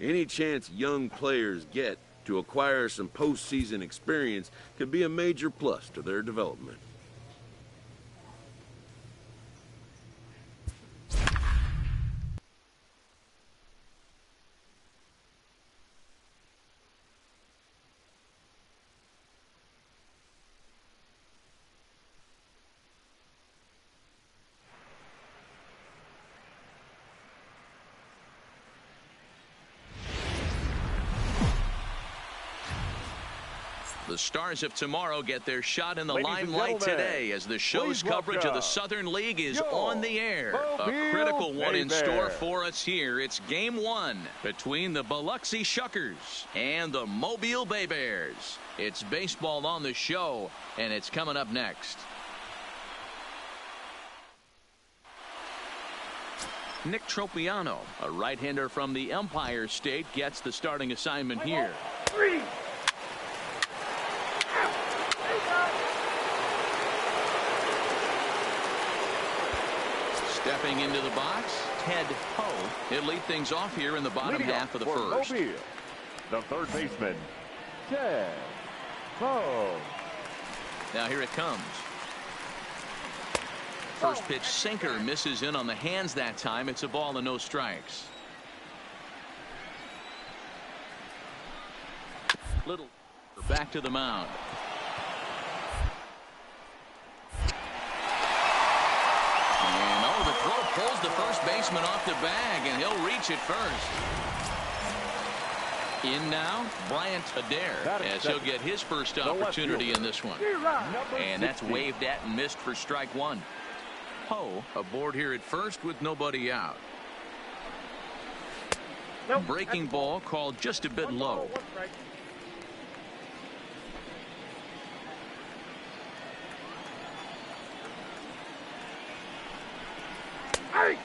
Any chance young players get to acquire some postseason experience could be a major plus to their development. The stars of tomorrow get their shot in the limelight today as the show's coverage of the Southern League is on the air. A critical one in store for us here. It's game one between the Biloxi Shuckers and the Mobile Bay Bears. It's baseball on the show, and it's coming up next. Nick Tropiano, a right-hander from the Empire State, gets the starting assignment here. Stepping into the box, Ted Ho. He'll lead things off here in the bottom half of the first. Mobile, the third baseman, Ted Ho. Now here it comes. First pitch sinker misses in on the hands that time. It's a ball and no strikes. Little back to the mound. Pulls the first baseman off the bag, and he'll reach it first. In now, Bryant Adair, as he'll get his first opportunity in this one. And that's waved at and missed for strike one. Ho aboard here at first with nobody out. Breaking ball called just a bit low.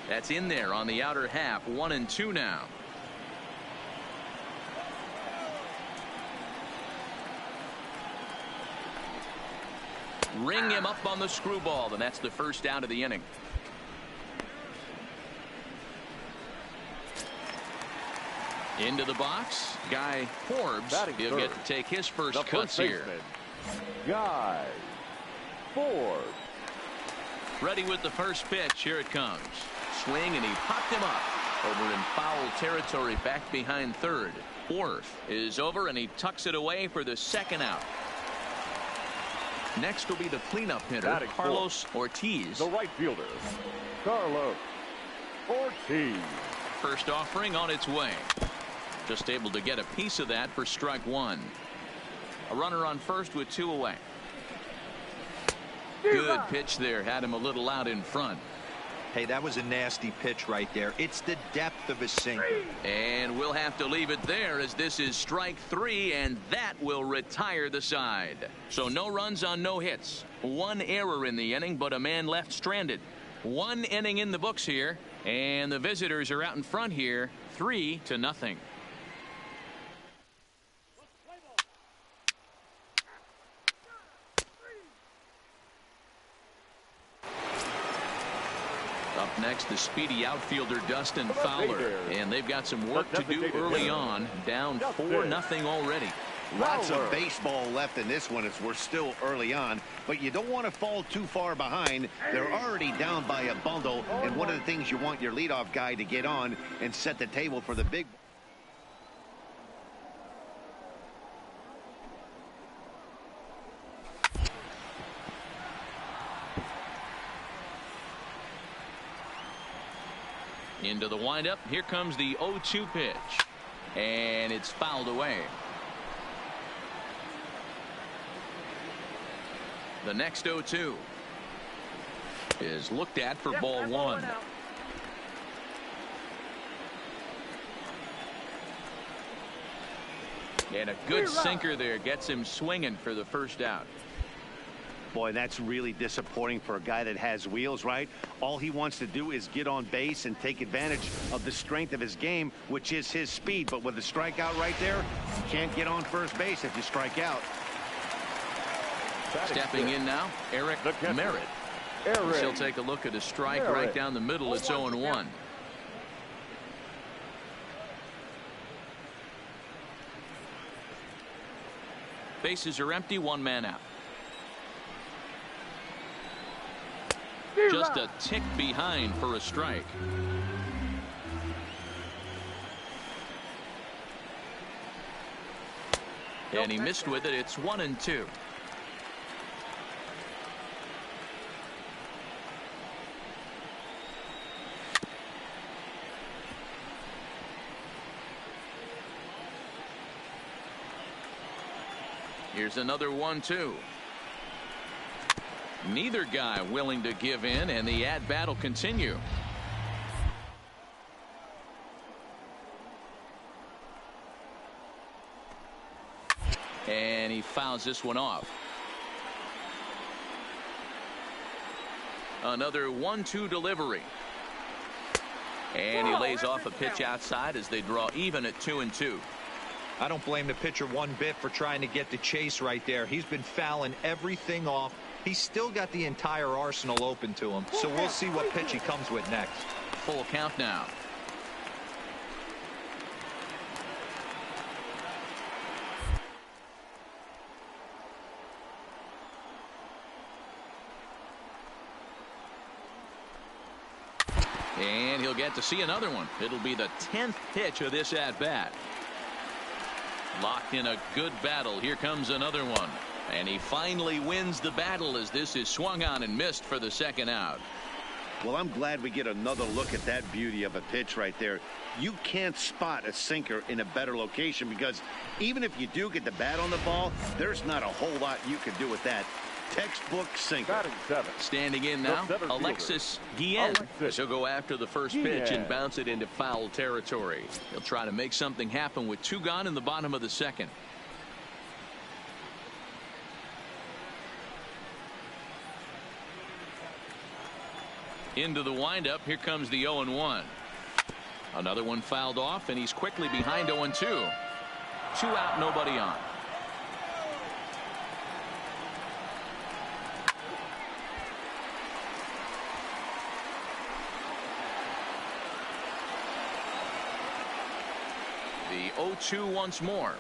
That's in there on the outer half. 1-2 now. Ring him up on the screwball, and that's the first out of the inning. Into the box, Guy Forbes. He'll get to take his first cuts here. Guy Forbes. Ready with the first pitch. Here it comes. Swing, and he popped him up. Over in foul territory back behind third. Fourth is over, and he tucks it away for the second out. Next will be the cleanup hitter, Carlos Ortiz. The right fielder, Carlos Ortiz. First offering on its way. Just able to get a piece of that for strike one. A runner on first with two away. Good pitch there. Had him a little out in front. Hey, that was a nasty pitch right there. It's the depth of his sinker. And we'll have to leave it there as this is strike three, and that will retire the side. So no runs on no hits. One error in the inning, but a man left stranded. One inning in the books here, and the visitors are out in front here, 3-0. Up next, the speedy outfielder Dustin Fowler, and they've got some work to do early on. Down 4-0 already. Lots of baseball left in this one as we're still early on, but you don't want to fall too far behind. They're already down by a bundle, and one of the things you want your leadoff guy to get on and set the table for the big. Into the windup. Here comes the 0-2 pitch. And it's fouled away. The next 0-2 is looked at for ball one. And a good sinker there gets him swinging for the first out. Boy, that's really disappointing for a guy that has wheels, right? All he wants to do is get on base and take advantage of the strength of his game, which is his speed. But with the strikeout right there, you can't get on first base if you strike out. Stepping in now, Eric Merritt. He'll take a look at a strike right down the middle. It's 0-1. Bases are empty, one man out. Just a tick behind for a strike. And he missed with it. It's 1-2. Here's another 1-2. Neither guy willing to give in, and the at-bat will continue. And he fouls this one off. Another 1-2 delivery. And he lays off a pitch outside as they draw even at 2-2. I don't blame the pitcher one bit for trying to get the chase right there. He's been fouling everything off. He's still got the entire arsenal open to him. So we'll see what pitch he comes with next. Full count now. And he'll get to see another one. It'll be the 10th pitch of this at-bat. Locked in a good battle. Here comes another one. And he finally wins the battle as this is swung on and missed for the second out. Well, I'm glad we get another look at that beauty of a pitch right there. You can't spot a sinker in a better location because even if you do get the bat on the ball, there's not a whole lot you can do with that. Textbook sinker. Batting seventh. Standing in now, Alexis Guillen. He'll go after the first pitch and bounce it into foul territory. He'll try to make something happen with 2 gone in the bottom of the second. Into the windup. Here comes the 0-1. Another one fouled off, and he's quickly behind 0-2. 2 out, nobody on. The 0-2 once more.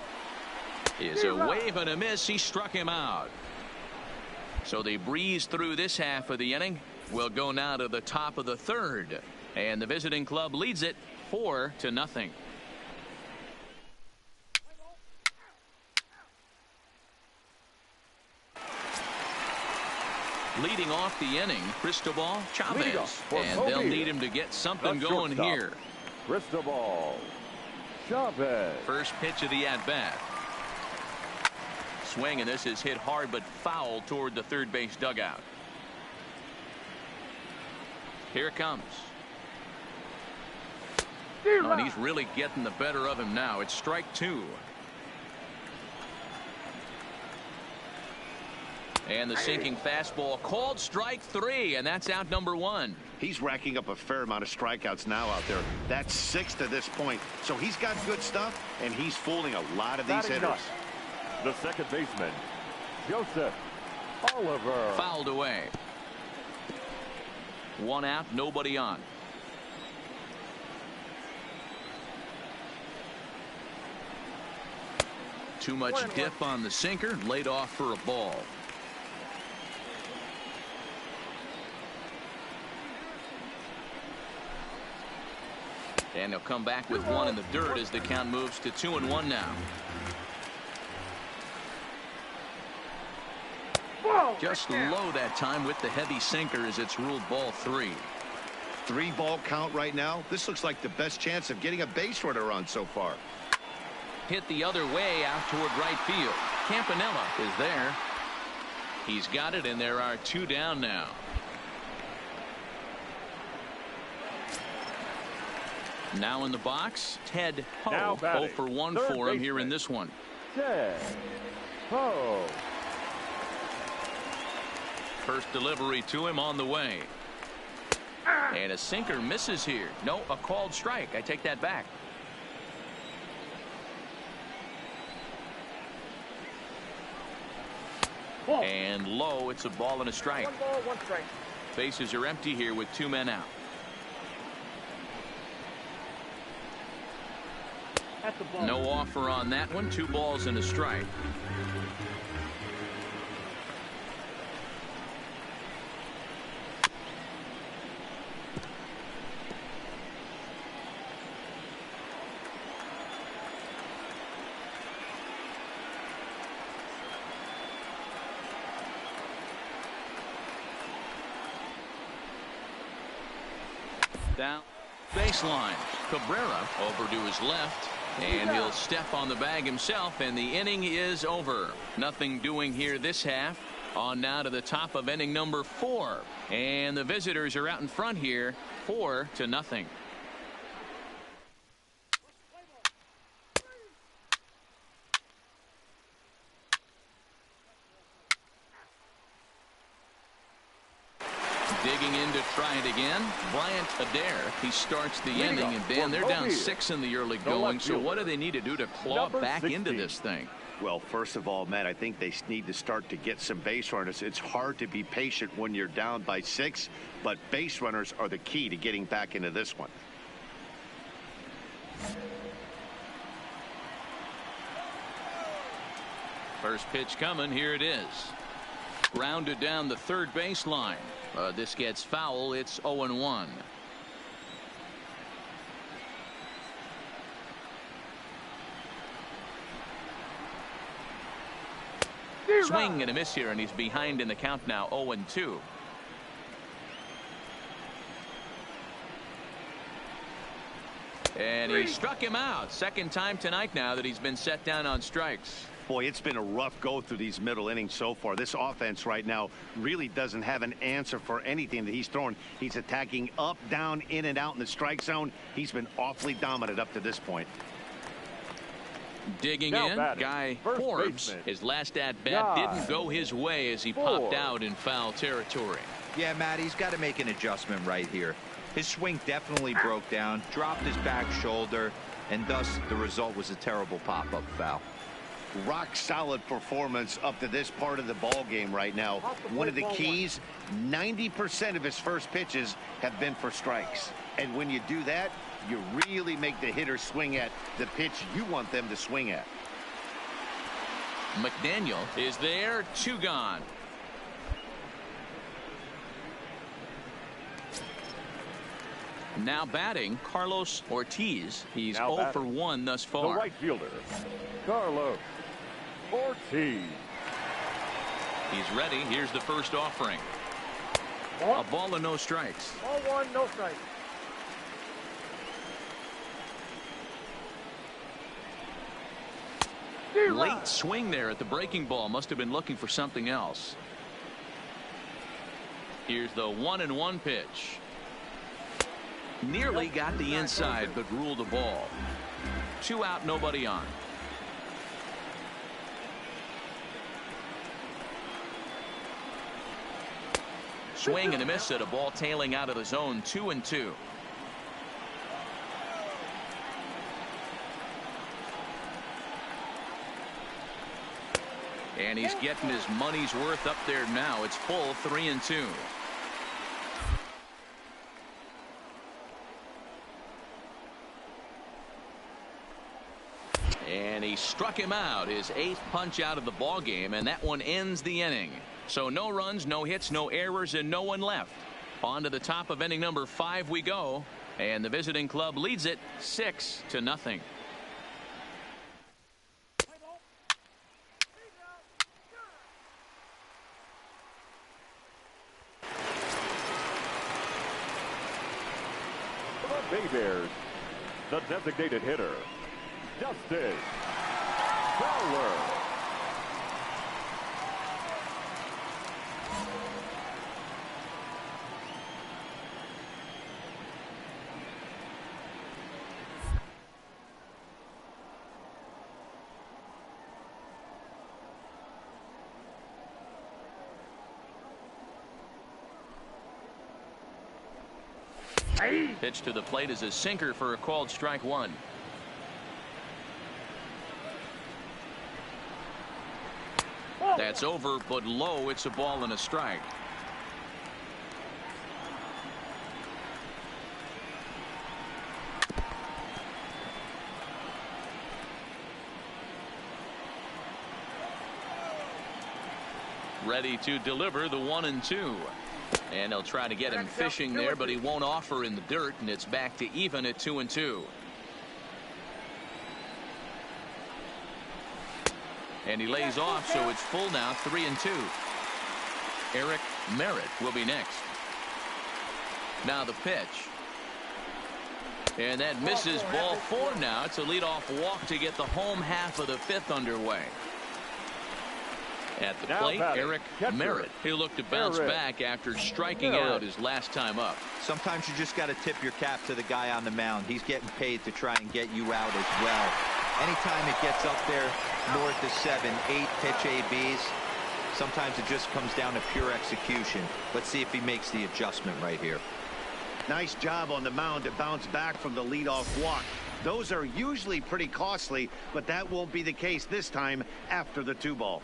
Is a wave and a miss. He struck him out. So they breeze through this half of the inning. We'll go now to the top of the third. And the visiting club leads it 4-0. Leading off the inning, Cristobal Chavez. And they'll need him to get something going here. Cristobal Chavez. First pitch of the at-bat. Swing, and this is hit hard but foul toward the third base dugout. Here it comes. Oh, and he's really getting the better of him now. It's strike 2. And the sinking fastball called strike 3, and that's out number 1. He's racking up a fair amount of strikeouts now out there. That's 6 to this point. So he's got good stuff, and he's fooling a lot of these hitters. The second baseman, Joseph Oliver. Fouled away. 1 out, nobody on. Too much dip on the sinker, laid off for a ball. And he'll come back with 1 in the dirt as the count moves to 2-1 now. Just low that time with the heavy sinker as it's ruled ball 3. 3-ball count right now. This looks like the best chance of getting a base runner on so far. Hit the other way out toward right field. Campanella is there. He's got it, and there are 2 down now. Now in the box, Ted Ho. 0 for 1 for him here in this one. Ted Ho. First delivery to him on the way. And a sinker misses here. No, a called strike. I take that back. And low, it's a ball and a strike. 1 ball, 1 strike. Bases are empty here with 2 men out. No offer on that one. 2 balls and a strike. Down baseline. Cabrera over to his left, and he'll step on the bag himself, and the inning is over. Nothing doing here this half. On now to the top of inning number 4, and the visitors are out in front here, 4-0. Digging in to try it again, Bryant Adair. He starts the inning, and Dan, they're down 6 in the early going. So what do they need to do to claw back into this thing? Well, first of all, Matt, I think they need to start to get some base runners. It's hard to be patient when you're down by 6, but base runners are the key to getting back into this one. First pitch coming. Here it is. Grounded down the third baseline. This gets foul. It's 0-1. Swing and a miss here, and he's behind in the count now, 0-2. And he struck him out. Second time tonight now that he's been set down on strikes. Boy, it's been a rough go through these middle innings so far. This offense right now really doesn't have an answer for anything that he's throwing. He's attacking up, down, in and out in the strike zone. He's been awfully dominant up to this point. Digging in, Guy Forbes. His last at-bat didn't go his way as he popped out in foul territory. Yeah, Matt, he's got to make an adjustment right here. His swing definitely broke down, dropped his back shoulder, and thus the result was a terrible pop-up foul. Rock solid performance up to this part of the ball game right now. One of the keys, 90% of his first pitches have been for strikes. And when you do that, you really make the hitter swing at the pitch you want them to swing at. McDaniel is there, 2 gone. Now batting, Carlos Ortiz. He's 0 for 1 thus far. The right fielder, Carlos Ortiz. He's ready. Here's the first offering. A ball and no strikes. Ball 1, no strikes. Late swing there at the breaking ball. Must have been looking for something else. Here's the 1-1 pitch. Nearly got the inside, but ruled the ball. 2 out, nobody on. Swing and a miss at a ball tailing out of the zone. 2-2. And he's getting his money's worth up there now. It's full 3-2. And he struck him out, his 8th punch out of the ball game, and that one ends the inning. So no runs, no hits, no errors, and no one left. On to the top of inning number 5 we go, and the visiting club leads it 6-0. The Bay Bears, the designated hitter, Justin Fowler. Pitch to the plate is a sinker for a called strike 1. That's over, but low. It's a ball and a strike. ready to deliver the 1-2. And they'll try to get him fishing there, but he won't offer in the dirt, and it's back to even at 2-2. And he lays off, so it's full now, 3-2. Eric Merritt will be next. Now the pitch. And that misses, ball 4 now. It's a leadoff walk to get the home half of the 5th underway. At the plate, Eric Merritt. He'll look to bounce back after striking out his last time up. Sometimes you just got to tip your cap to the guy on the mound. He's getting paid to try and get you out as well. Anytime it gets up there north of 7, 8 pitch ABs, sometimes it just comes down to pure execution. Let's see if he makes the adjustment right here. Nice job on the mound to bounce back from the leadoff walk. Those are usually pretty costly, but that won't be the case this time after the 2-ball.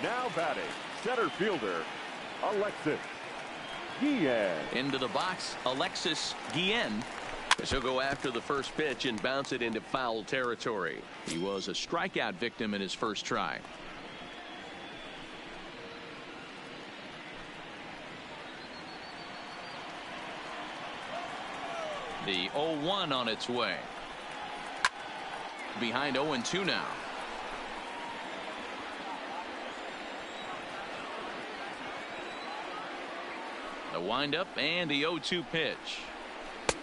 Now batting, center fielder, Alexis Guillen. Into the box, Alexis Guillen. He'll go after the first pitch and bounce it into foul territory. He was a strikeout victim in his first try. The 0-1 on its way. Behind 0-2 now. The windup and the 0-2 pitch.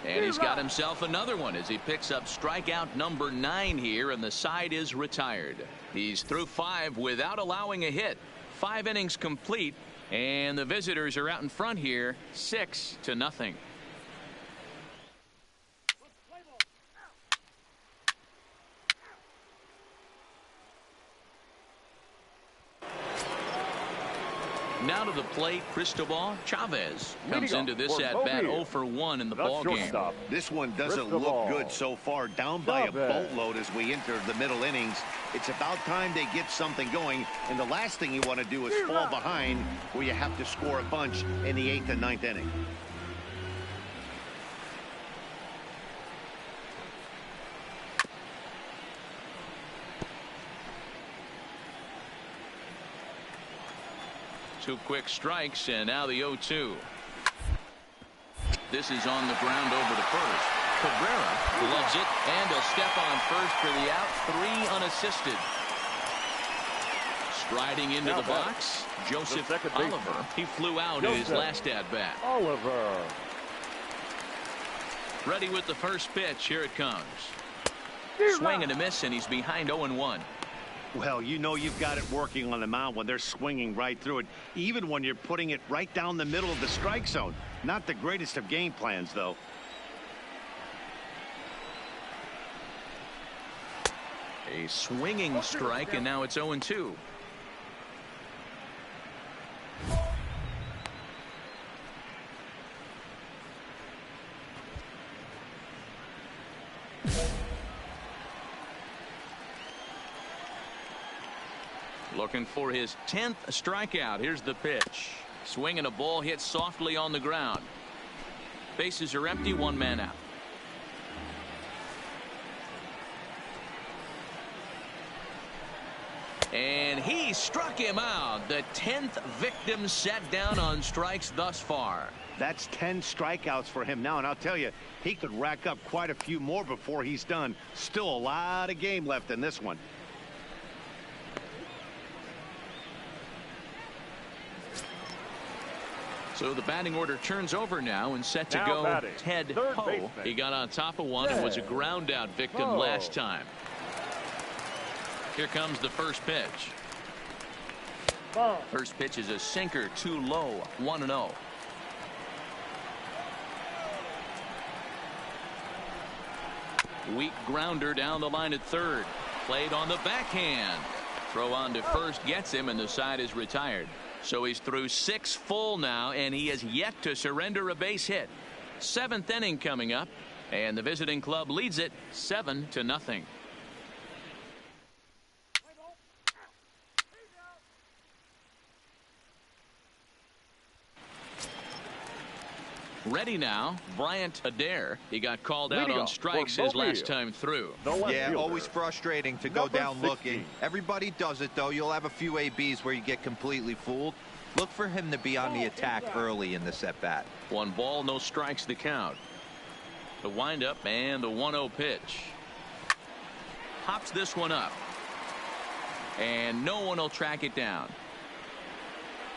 And he's got himself another one as he picks up strikeout number 9 here, and the side is retired. He's through 5 without allowing a hit. 5 innings complete, and the visitors are out in front here, 6-0. Now to the plate, Cristobal Chavez comes into this at-bat 0 for 1 in the ballgame. This one doesn't look good so far. Down by a boatload as we enter the middle innings. It's about time they get something going, and the last thing you want to do is fall behind where you have to score a bunch in the 8th and 9th inning. Two quick strikes, and now the 0-2. This is on the ground over to first. Cabrera loves it, and a step on first for the out. 3 unassisted. Striding into the box, Joseph Oliver. He flew out in his last at-bat. Oliver. Ready with the first pitch. Here it comes. Swing and a miss, and he's behind 0-1. Well, you know you've got it working on the mound when they're swinging right through it, even when you're putting it right down the middle of the strike zone. Not the greatest of game plans, though. A swinging strike, and now it's 0-2. Looking for his 10th strikeout. Here's the pitch. Swinging a ball hit softly on the ground. Bases are empty, 1 man out. And he struck him out. The 10th victim set down on strikes thus far. That's 10 strikeouts for him now, and I'll tell you, he could rack up quite a few more before he's done. Still a lot of game left in this one. So the batting order turns over now and set to go Ted Ho. He got on top of one and was a ground out victim last time. Here comes the first pitch. First pitch is a sinker, too low, 1-0. Weak grounder down the line at third. Played on the backhand. Throw on to first gets him, and the side is retired. So he's through 6 full now, and he has yet to surrender a base hit. 7th inning coming up, and the visiting club leads it 7-0. Ready now, Bryant Adair. He got called out on strikes his last time through. Yeah, always frustrating to go down looking. Everybody does it, though. You'll have a few ABs where you get completely fooled. Look for him to be on the attack early in this at-bat. 1 ball, no strikes to count. The windup and the 1-0 pitch. Hops this one up. And no one will track it down.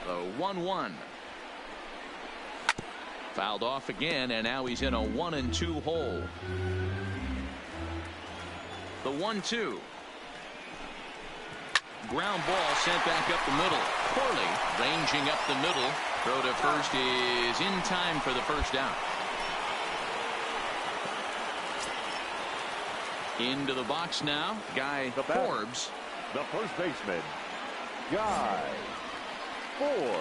The 1-1. Fouled off again, and now he's in a 1-2 hole. The 1-2. Ground ball sent back up the middle. Corley ranging up the middle. Throw to first is in time for the first out. Into the box now. Guy Forbes. The first baseman, Guy Forbes.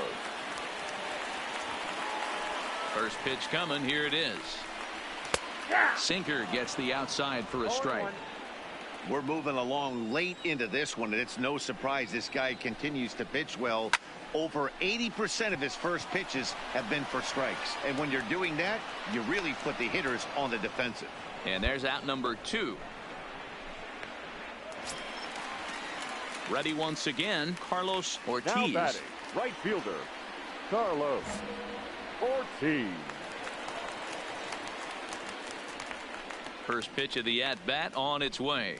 First pitch coming. Here it is. Sinker gets the outside for a strike. We're moving along late into this one, and it's no surprise this guy continues to pitch well. Over 80% of his first pitches have been for strikes. And when you're doing that, you really put the hitters on the defensive. And there's out number 2. Ready once again, Carlos Ortiz. Now batting, right fielder, Carlos Ortiz. First pitch of the at-bat on its way.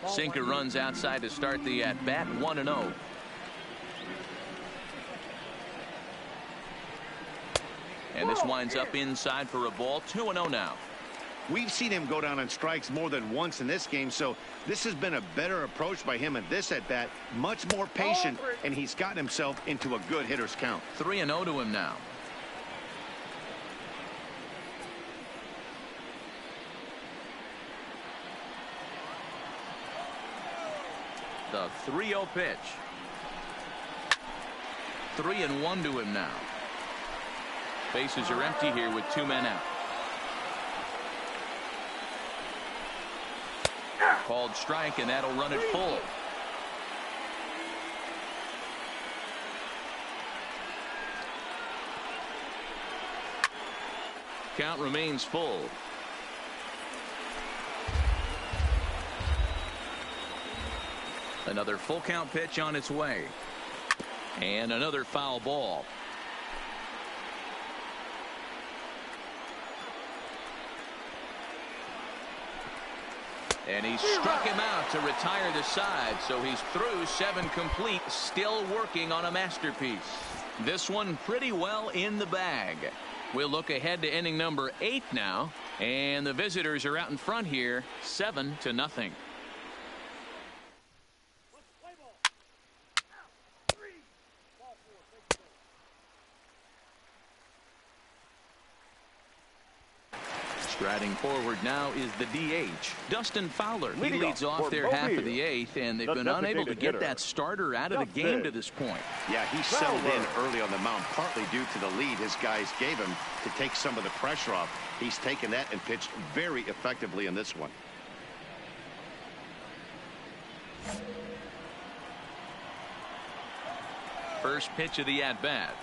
Sinker runs outside to start the at-bat. 1-0. And this winds up inside for a ball. 2-0 now. We've seen him go down on strikes more than once in this game, so this has been a better approach by him at this at-bat. Much more patient, and he's gotten himself into a good hitter's count. 3-0 to him now. The 3-0 pitch. 3-1 to him now. Bases are empty here with 2 men out. Called strike, and that'll run it full. Count remains full. Another full count pitch on its way. And another foul ball. And he struck him out to retire the side, so he's through 7 complete, still working on a masterpiece. This one pretty well in the bag. We'll look ahead to inning number 8 now, and the visitors are out in front here, 7-0. Striding forward now is the DH, Dustin Fowler. He leads off their half of the 8th, and they've been unable to get that starter out of the game to this point. Yeah, he settled in early on the mound, partly due to the lead his guys gave him to take some of the pressure off. He's taken that and pitched very effectively in this one. First pitch of the at-bat.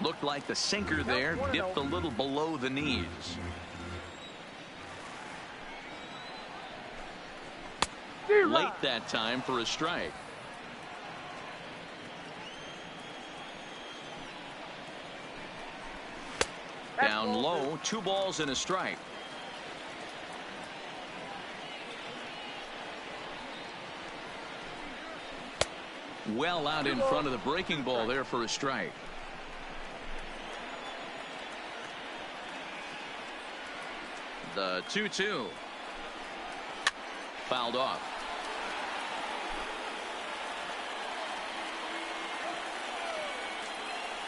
Looked like the sinker there, dipped a little below the knees. Late that time for a strike. Down low, 2 balls and a strike. Well out in front of the breaking ball there for a strike. The 2-2. Fouled off.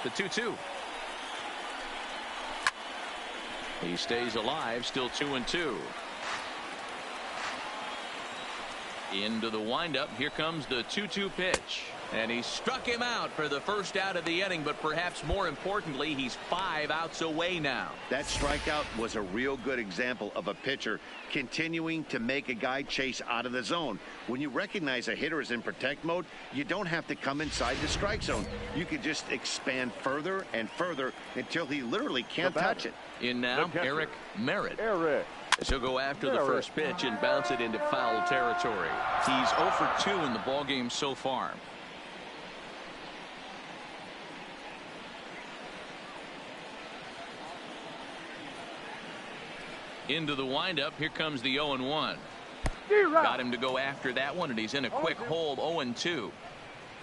The 2-2. He stays alive, still 2-2. Into the windup. Here comes the 2-2 pitch. And he struck him out for the first out of the inning, but perhaps more importantly, he's 5 outs away now. That strikeout was a real good example of a pitcher continuing to make a guy chase out of the zone. When you recognize a hitter is in protect mode, you don't have to come inside the strike zone. You can just expand further and further until he literally can't touch it. In now, Eric Merritt. As he'll go after the first pitch and bounce it into foul territory. He's 0 for 2 in the ballgame so far. Into the windup. Here comes the 0-1. Got him to go after that one, and he's in a quick hold. 0-2.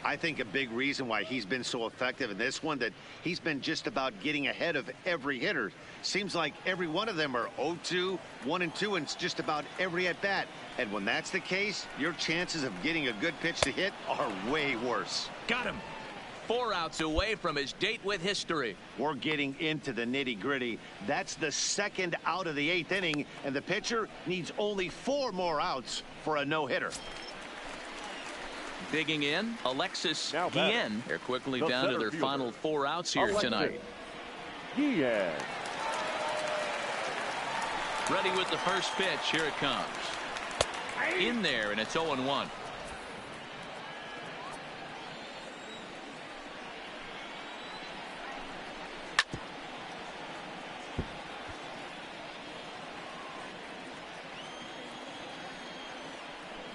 I think a big reason why he's been so effective in this one, that he's been just about getting ahead of every hitter. Seems like every one of them are 0-2, 1-2, and just about every at bat. And when that's the case, your chances of getting a good pitch to hit are way worse. Got him. 4 outs away from his date with history. We're getting into the nitty-gritty. That's the second out of the 8th inning, and the pitcher needs only 4 more outs for a no-hitter. Digging in, Alexis Guillen. They're quickly down to their final 4 outs here tonight. Guillen. Ready with the first pitch. Here it comes. In there, and it's 0-1.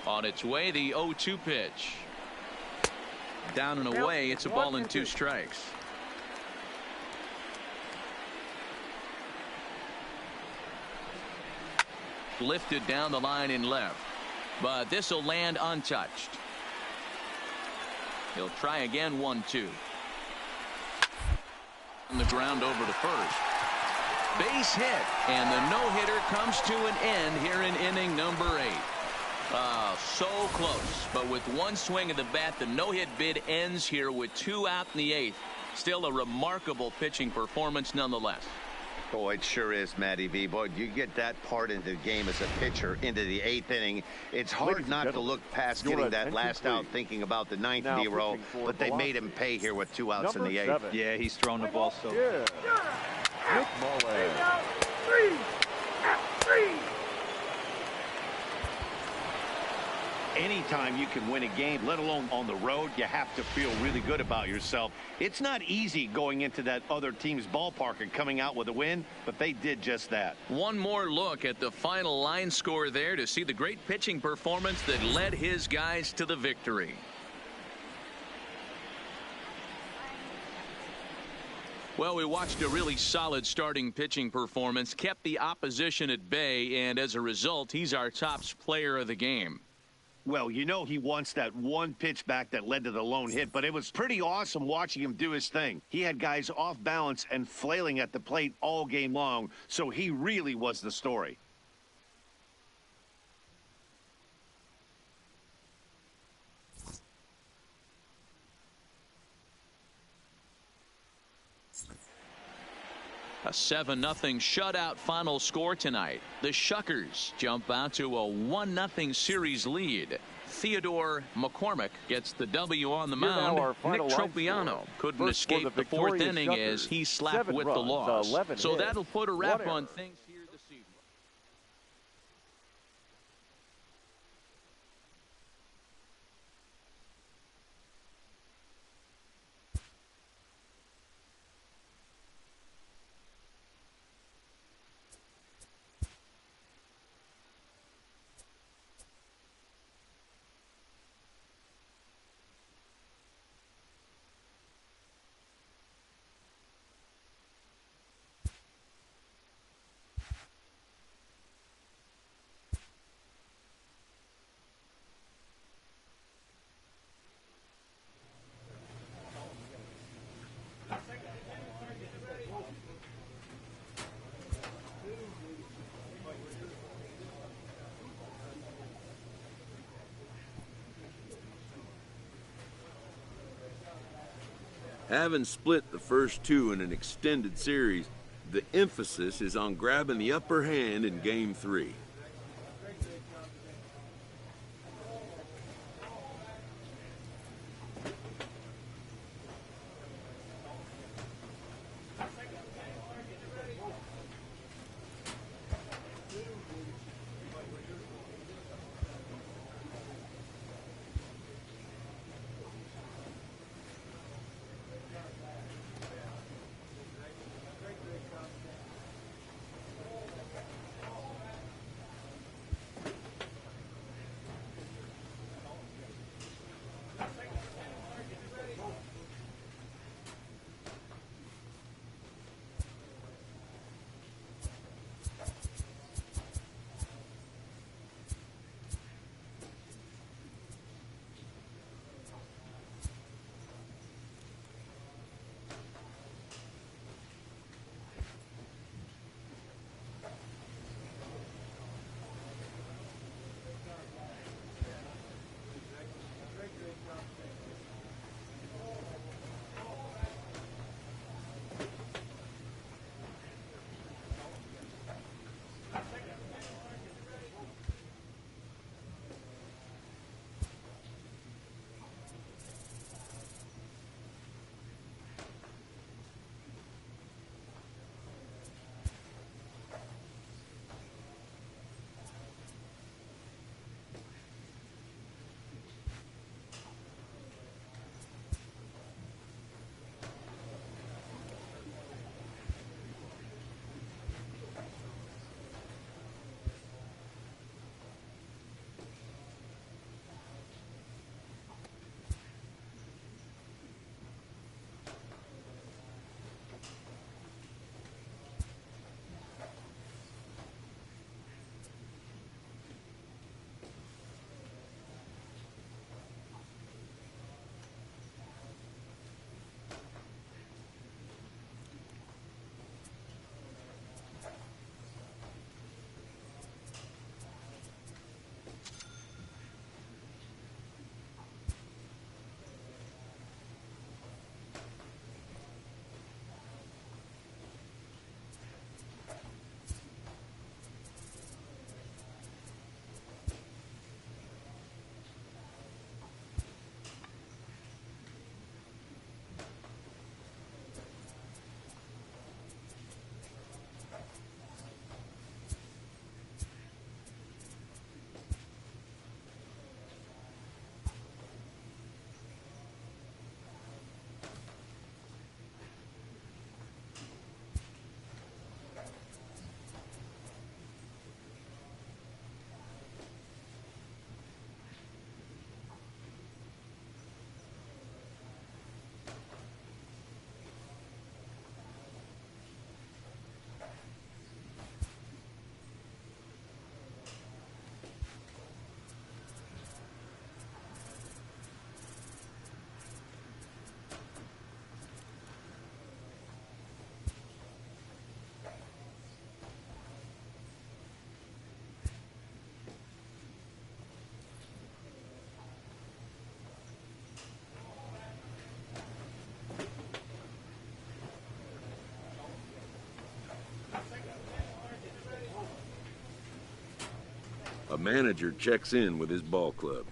On its way, the 0-2 pitch. Down and away. It's a ball and 2 strikes. Lifted down the line in left, but this will land untouched. He'll try again. 1-2. On the ground over to first. Base hit, and the no-hitter comes to an end here in inning number 8. So close, but with one swing of the bat, the no-hit bid ends here with 2 out in the 8th. Still a remarkable pitching performance nonetheless. Boy, it sure is, Matty V. Boy, you get that part into the game as a pitcher into the 8th inning. It's hard not to look past getting that last out, thinking about the 9th in a row, but they made him pay here with 2 outs in the 8th. Yeah, he's thrown the ball so. Nick Mullins. 3. Anytime you can win a game, let alone on the road, you have to feel really good about yourself. It's not easy going into that other team's ballpark and coming out with a win, but they did just that. One more look at the final line score there to see the great pitching performance that led his guys to the victory. Well, we watched a really solid starting pitching performance, kept the opposition at bay, and as a result, he's our top player of the game. Well, you know he wants that one pitch back that led to the lone hit, but it was pretty awesome watching him do his thing. He had guys off balance and flailing at the plate all game long, so he really was the story. A 7-0 shutout final score tonight. The Shuckers jump out to a 1-0 series lead. Theodore McCormick gets the W on the mound. Nick Tropiano couldn't escape the 4th inning as he slapped with the loss. So that'll put a wrap on things here this evening. Having split the first 2 in an extended series, the emphasis is on grabbing the upper hand in Game 3. manager checks in with his ball club.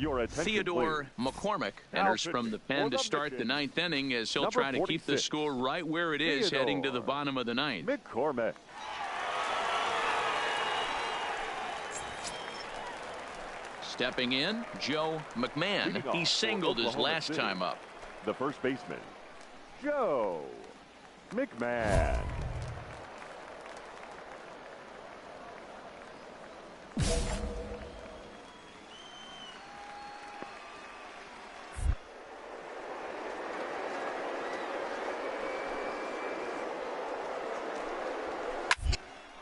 Your attention, Theodore please. McCormick Now enters from the pen to start the ninth inning as he'll try to keep the score right where it is heading to the bottom of the ninth. McCormick. Stepping in, Joe McMahon. He singled his last time up. The first baseman, Joe McMahon.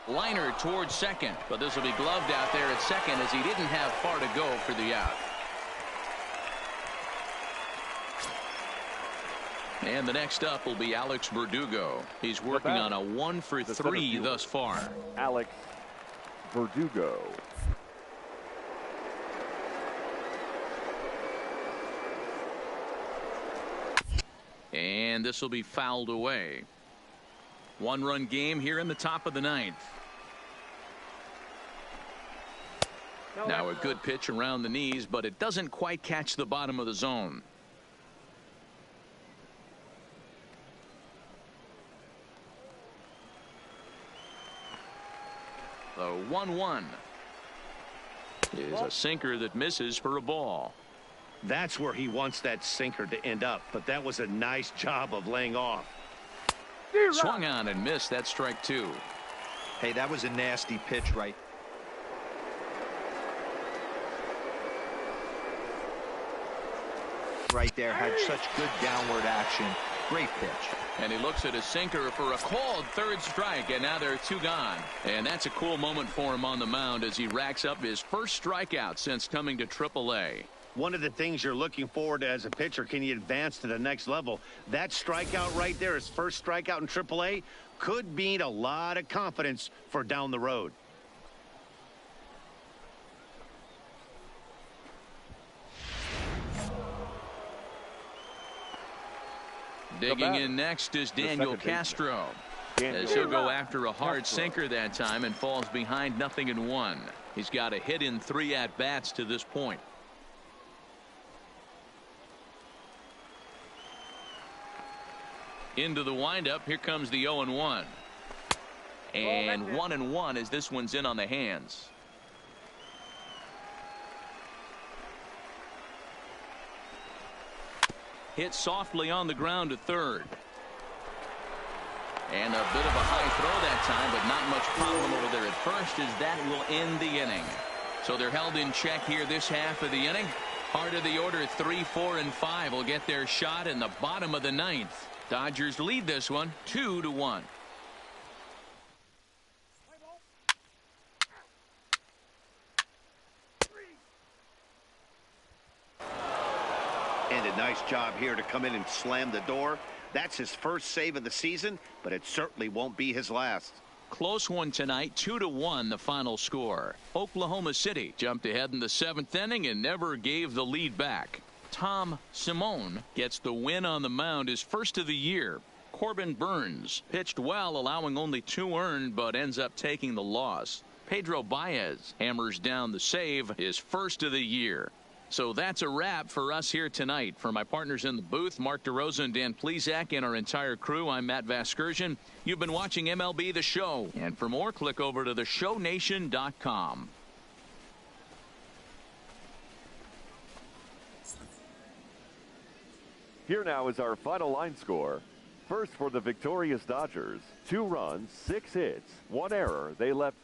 Liner towards second, but this will be gloved out there at second as he didn't have far to go for the out. And the next up will be Alex Verdugo. He's working on a 1-for-3 thus far. Alex Verdugo. And this will be fouled away. One-run game here in the top of the ninth. Now a good pitch around the knees, but it doesn't quite catch the bottom of the zone. The 1-1 is a sinker that misses for a ball. That's where he wants that sinker to end up, but that was a nice job of laying off. Swung on and missed. That strike two. Hey, that was a nasty pitch right there. Had such good downward action. Great pitch. And he looks at his sinker for a called third strike, and now there are two gone. And that's a cool moment for him on the mound as he racks up his first strikeout since coming to AAA. One of the things you're looking forward to as a pitcher, can he advance to the next level? That strikeout right there, his first strikeout in AAA, could mean a lot of confidence for down the road. Digging in next is Daniel Castro. As he'll go after a hard sinker that time and falls behind 0-1. He's got a hit in 3 at-bats to this point. Into the windup. Here comes the 0-1. And 1-1 as this one's in on the hands. Hit softly on the ground to third. And a bit of a high throw that time, but not much problem over there at first as that will end the inning. So they're held in check here this half of the inning. Part of the order 3, 4, and 5 will get their shot in the bottom of the ninth. Dodgers lead this one 2-1. And a nice job here to come in and slam the door. That's his first save of the season, but it certainly won't be his last. Close one tonight, 2-1 the final score. Oklahoma City jumped ahead in the 7th inning and never gave the lead back. Tom Simone gets the win on the mound, his first of the year. Corbin Burns pitched well, allowing only 2 earned, but ends up taking the loss. Pedro Baez hammers down the save, his first of the year. So that's a wrap for us here tonight. For my partners in the booth, Mark DeRosa and Dan Plesac, and our entire crew, I'm Matt Vasgersian. You've been watching MLB The Show. And for more, click over to theshownation.com. Here now is our final line score. First for the victorious Dodgers, 2 runs, 6 hits, 1 error. They left